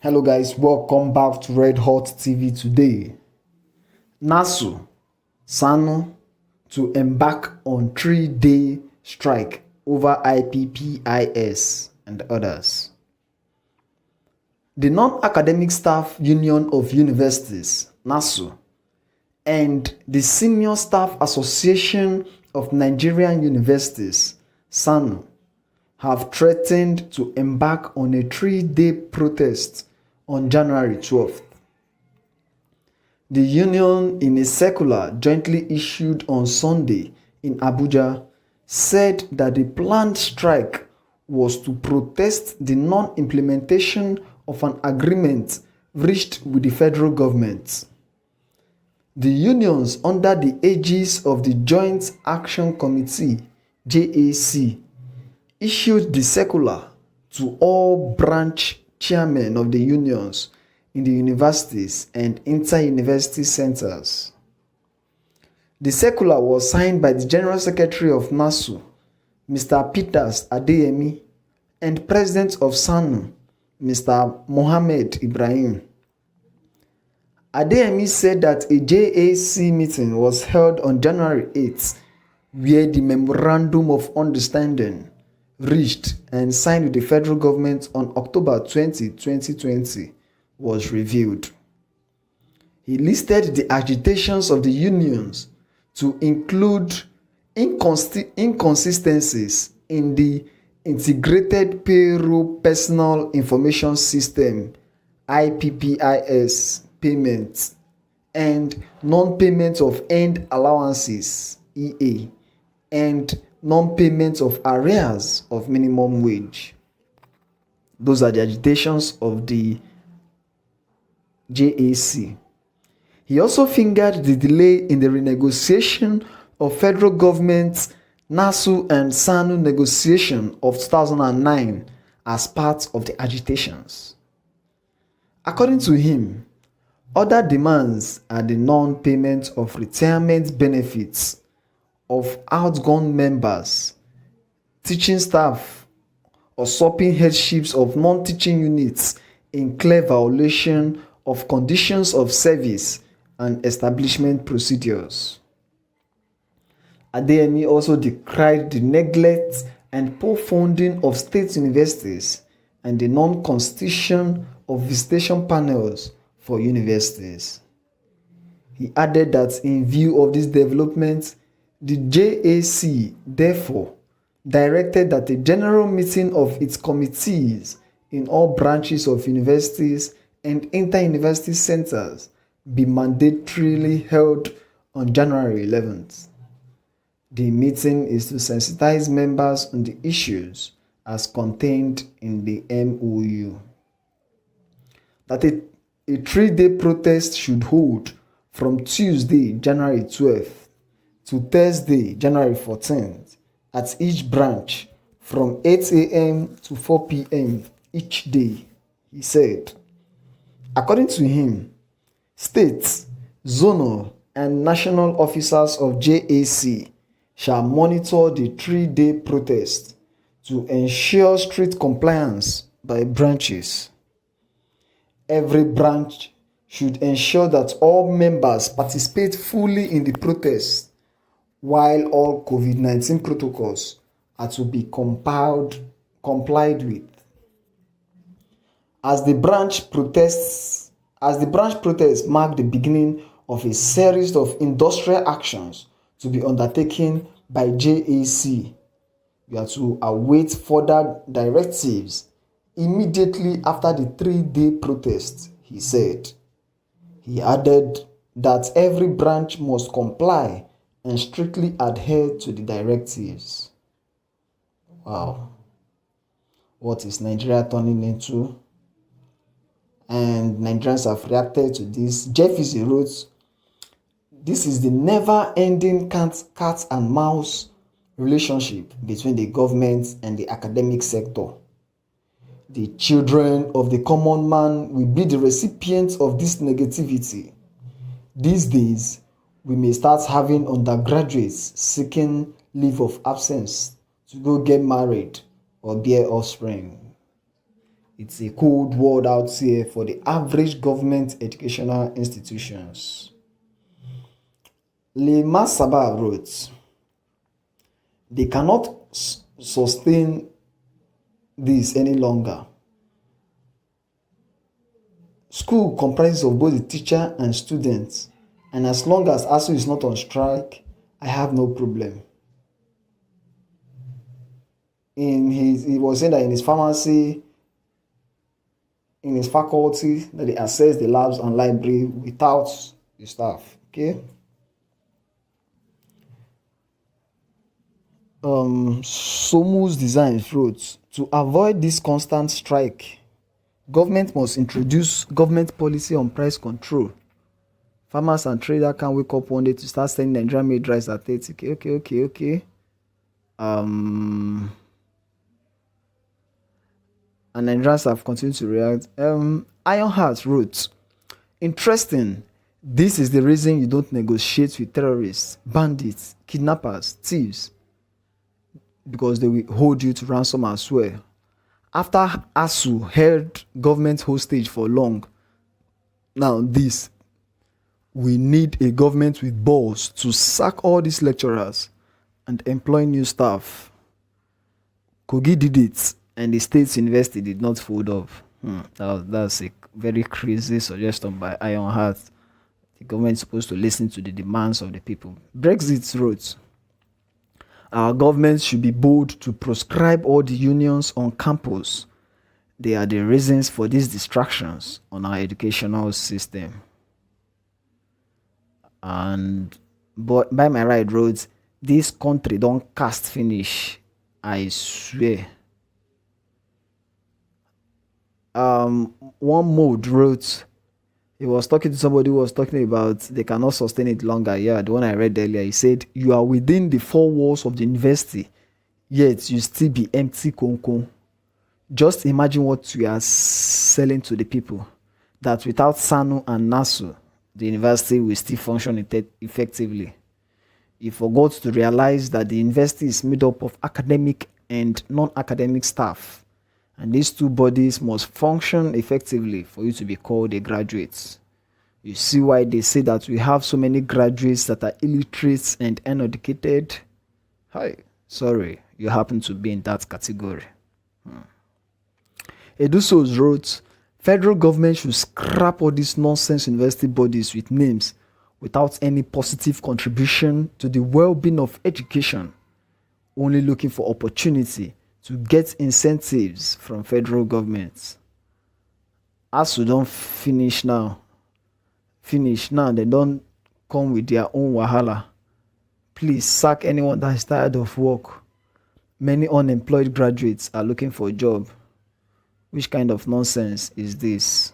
Hello guys, welcome back to Red Hot TV today. Nasu Ssanu to embark on 3-day strike over Ippis and others. The Non-Academic Staff Union of Universities, NASU, and the Senior Staff Association of Nigerian Universities, SANU, have threatened to embark on a 3-day protest on January 12th. The union, in a circular jointly issued on Sunday in Abuja, said that the planned strike was to protest the non-implementation of an agreement reached with the federal government. The unions, under the aegis of the Joint Action Committee (JAC), issued the circular to all branch chairmen of the unions in the universities and inter-university centers. The circular was signed by the General Secretary of NASU, Mr. Peters Adeyemi, and President of SANU, Mr. Mohammed Ibrahim. Adeyemi said that a JAC meeting was held on January 8th, where the Memorandum of Understanding reached and signed with the federal government on October 20, 2020 was reviewed. He listed the agitations of the unions to include inconsistencies in the Integrated Payroll Personal Information System (IPPIS) payments and non-payment of earned allowances (EA) and non-payment of arrears of minimum wage. Those are the agitations of the JAC. He also fingered the delay in the renegotiation of federal government's NASU and SANU negotiation of 2009 as part of the agitations. According to him, other demands are the non-payment of retirement benefits of outgone members, teaching staff, usurping headships of non-teaching units in clear violation of conditions of service and establishment procedures. Adeyemi also decried the neglect and poor funding of state universities and the non-constitution of visitation panels for universities. He added that in view of this development, the JAC therefore directed that a general meeting of its committees in all branches of universities and inter-university centers be mandatorily held on January 11th. The meeting is to sensitize members on the issues as contained in the MOU. That a 3-day protest should hold from Tuesday, January 12th to Thursday, January 14th at each branch from 8 a.m. to 4 p.m. each day, he said. According to him, states, zonal, and national officers of JAC shall monitor the 3-day protest to ensure strict compliance by branches. Every branch should ensure that all members participate fully in the protest, while all COVID-19 protocols are to be complied with. As the branch protests mark the beginning of a series of industrial actions to be undertaken by JAC, we are to await further directives immediately after the 3-day protest, he said. He added that every branch must comply and strictly adhere to the directives. Wow. What is Nigeria turning into? And Nigerians have reacted to this. Jeff Izzy wrote, "This is the never-ending cat and mouse relationship between the government and the academic sector. The children of the common man will be the recipients of this negativity. These days, we may start having undergraduates seeking leave of absence to go get married or bear offspring." It's a cold world out here for the average government educational institutions. Lema Sabah wrote, they cannot sustain this any longer. School comprises of both the teacher and students, and as long as ASU is not on strike, I have no problem. He was saying that in his pharmacy, in his faculty, that they access the labs and library without the staff. Okay. Somu's Designs wrote, to avoid this constant strike, government must introduce government policy on price control. Farmers and traders can't wake up one day to start selling Nigerian made rice at 30. Okay. And Nigerians have continued to react. Ironheart wrote, interesting. This is the reason you don't negotiate with terrorists, bandits, kidnappers, thieves, because they will hold you to ransom as well. After ASU held government hostage for long, now this, we need a government with balls to sack all these lecturers and employ new staff. Kogi did it, and the state's university did not fold up. That's a very crazy suggestion by Ironheart. The government is supposed to listen to the demands of the people. Brexit wrote, our government should be bold to proscribe all the unions on campus. They are the reasons for these distractions on our educational system. And but by my right wrote, this country don't cast finish, I swear. One mode wrote, he was talking to somebody who was talking about they cannot sustain it longer. Yeah, the one I read earlier, he said, you are within the four walls of the university, yet you still be empty konko. Just imagine what we are selling to the people, that without Ssanu and Nasu, the university will still function effectively. You forgot to realize that the university is made up of academic and non-academic staff. And these two bodies must function effectively for you to be called a graduate. You see why they say that we have so many graduates that are illiterate and uneducated? Hi, sorry, you happen to be in that category. Edusos wrote, federal government should scrap all these nonsense university bodies with names without any positive contribution to the well-being of education, only looking for opportunity to get incentives from federal governments. As we don't finish now, they don't come with their own wahala. Please sack anyone that is tired of work. Many unemployed graduates are looking for a job. Which kind of nonsense is this?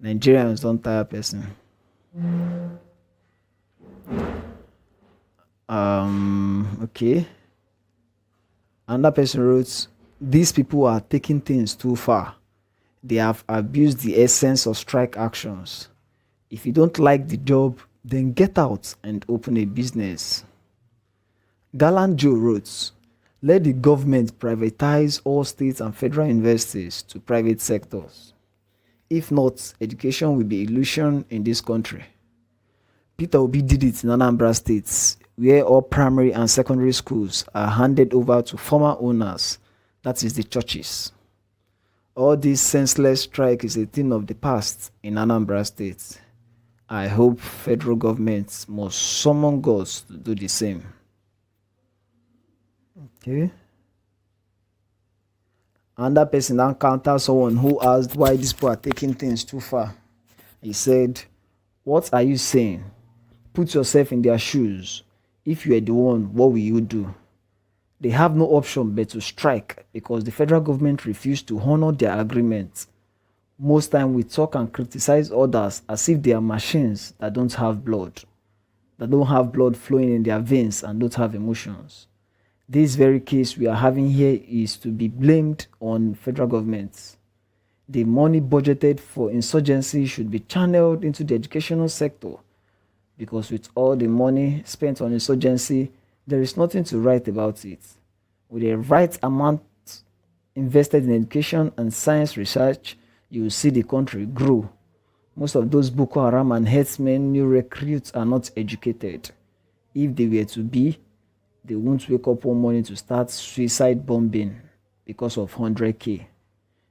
Nigerians don't tire person. Okay. Another person wrote, these people are taking things too far. They have abused the essence of strike actions. If you don't like the job, then get out and open a business. Gallant Joe wrote, let the government privatize all state and federal universities to private sectors. If not, education will be illusion in this country. Peter Obi did it in Anambra State, where all primary and secondary schools are handed over to former owners, that is the churches. All this senseless strike is a thing of the past in Anambra State. I hope federal government must summon gods to do the same. Okay. Another person encountered someone who asked why these people are taking things too far. He said, what are you saying? Put yourself in their shoes. If you are the one, what will you do? They have no option but to strike because the federal government refused to honor their agreement. Most time we talk and criticize others as if they are machines that don't have blood flowing in their veins and don't have emotions. This very case we are having here is to be blamed on federal government. The money budgeted for insurgency should be channeled into the educational sector, because with all the money spent on insurgency, there is nothing to write about it. With the right amount invested in education and science research, you will see the country grow. Most of those Boko Haram and herdsmen, new recruits, are not educated. If they were to be, they won't wake up one morning to start suicide bombing because of 100K.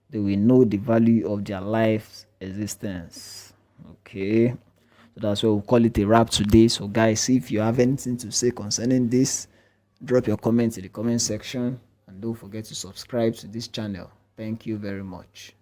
They will know the value of their life's existence. Okay, so that's why we'll call it a wrap today. So guys, if you have anything to say concerning this, drop your comments in the comment section, and don't forget to subscribe to this channel. Thank you very much.